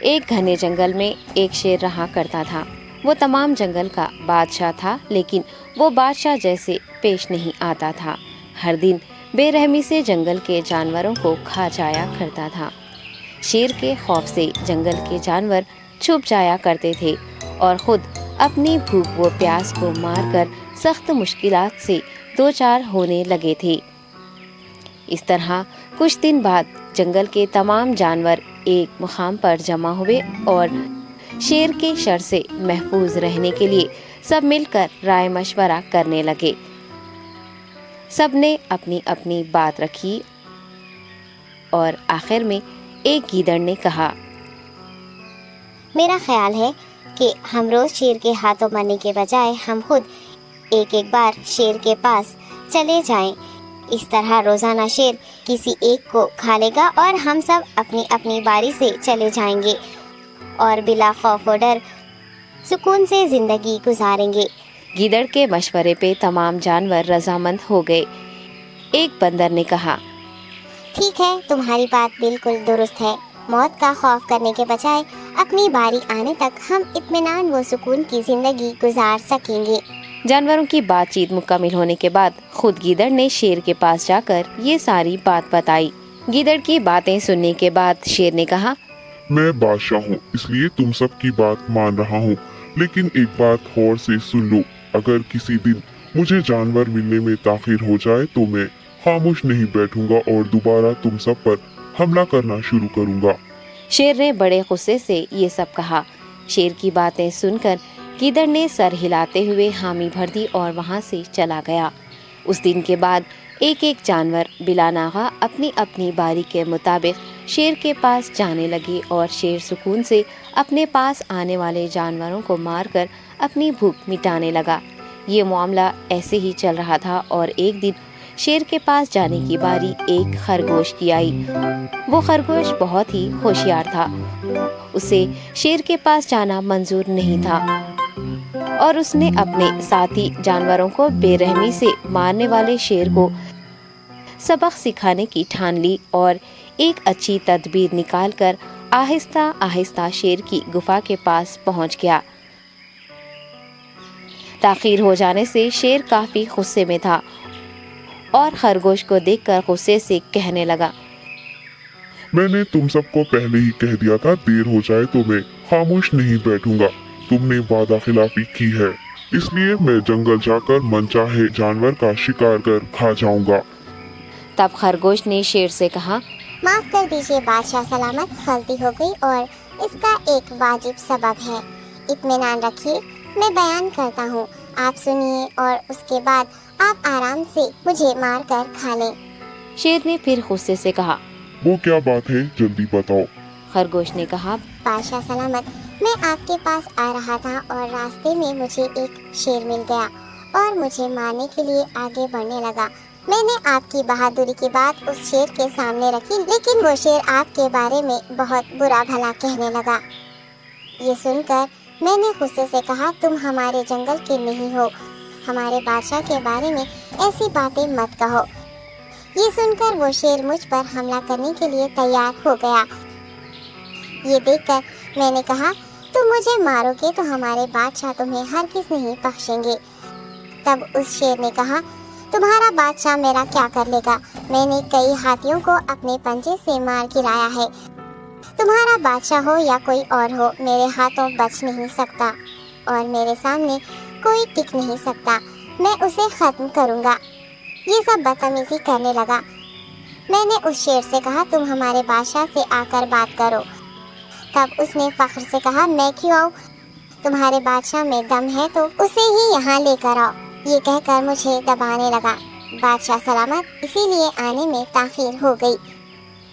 ایک گھنے جنگل میں ایک شیر رہا کرتا تھا۔ وہ تمام جنگل کا بادشاہ تھا، لیکن وہ بادشاہ جیسے پیش نہیں آتا تھا۔ ہر دن بے رحمی سے جنگل کے جانوروں کو کھا جایا کرتا تھا۔ شیر کے خوف سے جنگل کے جانور چھپ جایا کرتے تھے اور خود اپنی بھوک و پیاس کو مار کر سخت مشکلات سے دوچار ہونے لگے تھے۔ اس طرح کچھ دن بعد جنگل کے تمام جانور ایک مقام پر جمع ہوئے اور شیر کے شر سے محفوظ رہنے کے لیے سب مل کر رائے مشورہ کرنے لگے۔ سب نے اپنی اپنی بات رکھی اور آخر میں ایک گیدڑ نے کہا، میرا خیال ہے کہ ہم روز شیر کے ہاتھوں مرنے کے بجائے ہم خود ایک بار شیر کے پاس چلے جائیں۔ اس طرح روزانہ شیر کسی ایک کو کھا لے گا اور ہم سب اپنی اپنی باری سے چلے جائیں گے اور بلا خوف و ڈر سکون سے زندگی گزاریں گے۔ گیدڑ کے مشورے پہ تمام جانور رضامند ہو گئے۔ ایک بندر نے کہا، ٹھیک ہے، تمہاری بات بالکل درست ہے۔ موت کا خوف کرنے کے بجائے اپنی باری آنے تک ہم اطمینان و سکون کی زندگی گزار سکیں گے۔ جانوروں کی بات چیت مکمل ہونے کے بعد خود گیدڑ نے شیر کے پاس جا کر یہ ساری بات بتائی۔ گیدڑ کی باتیں سننے کے بعد شیر نے کہا، میں بادشاہ ہوں، اس لیے تم سب کی بات مان رہا ہوں، لیکن ایک بات غور سے سن لو۔ اگر کسی دن مجھے جانور ملنے میں تاخیر ہو جائے تو میں خاموش نہیں بیٹھوں گا اور دوبارہ تم سب پر حملہ کرنا شروع کروں گا۔ شیر نے بڑے غصے سے یہ سب کہا۔ شیر کی باتیں سن کر گیدڑ نے سر ہلاتے ہوئے حامی بھر دی اور وہاں سے چلا گیا۔ اس دن کے بعد ایک ایک جانور بلا ناغہ اپنی اپنی باری کے مطابق شیر کے پاس جانے لگے اور شیر سکون سے اپنے پاس آنے والے جانوروں کو مار کر اپنی بھوک مٹانے لگا۔ یہ معاملہ ایسے ہی چل رہا تھا اور ایک دن شیر کے پاس جانے کی باری ایک خرگوش کی آئی۔ وہ خرگوش بہت ہی ہوشیار تھا۔ اسے شیر کے پاس جانا منظور نہیں تھا اور اس نے اپنے ساتھی جانوروں کو بے رحمی سے مارنے والے شیر کو سبق سکھانے کی ٹھان لی اور ایک اچھی تدبیر نکال کر آہستہ آہستہ شیر کی گفا کے پاس پہنچ گیا۔ تاخیر ہو جانے سے شیر کافی غصے میں تھا اور خرگوش کو دیکھ کر غصے سے کہنے لگا، میں نے تم سب کو پہلے ہی کہہ دیا تھا، دیر ہو جائے تو میں خاموش نہیں بیٹھوں گا۔ تم نے وعدہ خلافی کی ہے، اس لیے میں جنگل جا کر من چاہے جانور کا شکار کر کھا جاؤں گا۔ تب خرگوش نے شیر سے کہا، معاف کر دیجیے بادشاہ سلامت، غلطی ہو گئی اور اس کا ایک واجب سبب ہے۔ اطمینان رکھیے، میں بیان کرتا ہوں، آپ سنیے اور اس کے بعد آپ آرام سے مجھے مار کر کھا لیں۔ شیر نے پھر غصے سے کہا، وہ کیا بات ہے، جلدی بتاؤ۔ خرگوش نے کہا، بادشاہ سلامت، میں آپ کے پاس آ رہا تھا اور راستے میں مجھے ایک شیر مل گیا اور مجھے مارنے کے لیے آگے بڑھنے لگا۔ میں نے آپ کی بہادری کی بات اس شیر کے سامنے رکھی، لیکن وہ شیر آپ کے بارے میں بہت برا بھلا کہنے لگا۔ یہ سن کر میں نے غصے سے کہا، تم ہمارے جنگل کے نہیں ہو، ہمارے بادشاہ کے بارے میں ایسی باتیں مت کہو۔ یہ سن کر وہ شیر مجھ پر حملہ کرنے کے لیے تیار ہو گیا۔ یہ دیکھ کر میں نے کہا، تم مجھے مارو گے تو ہمارے بادشاہ تمہیں ہرگز نہیں بخشیں گے۔ تب اس شیر نے کہا، تمہارا بادشاہ میرا کیا کر لے گا؟ میں نے کئی ہاتھیوں کو اپنے پنجے سے مار گرایا ہے۔ تمہارا بادشاہ ہو یا کوئی اور ہو، میرے ہاتھوں بچ نہیں سکتا اور میرے سامنے کوئی ٹک نہیں سکتا۔ میں اسے ختم کروں گا۔ یہ سب بدتمیزی کرنے لگا۔ میں نے اس شیر سے کہا، تم ہمارے بادشاہ سے آ کر بات کرو۔ تب اس نے فخر سے کہا، میں کیوں آؤں؟ تمہارے بادشاہ میں دم ہے تو اسے ہی یہاں لے کر آؤ۔ یہ کہہ کر مجھے دبانے لگا۔ بادشاہ سلامت، اسی لیے آنے میں تاخیر ہو گئی۔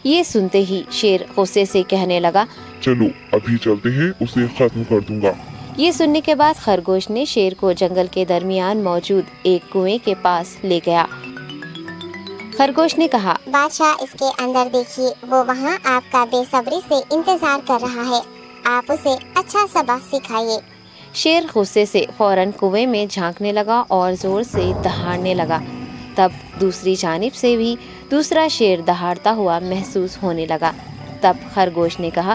یہ سنتے ہی شیر غصے سے کہنے لگا، چلو ابھی چلتے ہیں، اسے ختم کر دوں گا۔ یہ سننے کے بعد خرگوش نے شیر کو جنگل کے درمیان موجود ایک کنویں کے پاس لے گیا۔ خرگوش نے کہا، بادشاہ اس کے اندر دیکھیے، وہ وہاں آپ کا بے صبری سے انتظار کر رہا ہے، آپ اسے اچھا سبق سکھائیے۔ شیر غصے سے فوراً کنویں میں جھانکنے لگا اور زور سے دہاڑنے لگا۔ تب دوسری جانب سے بھی دوسرا شیر دہاڑتا ہوا محسوس ہونے لگا۔ تب خرگوش نے کہا،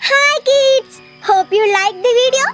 Hi kids, hope you like the video.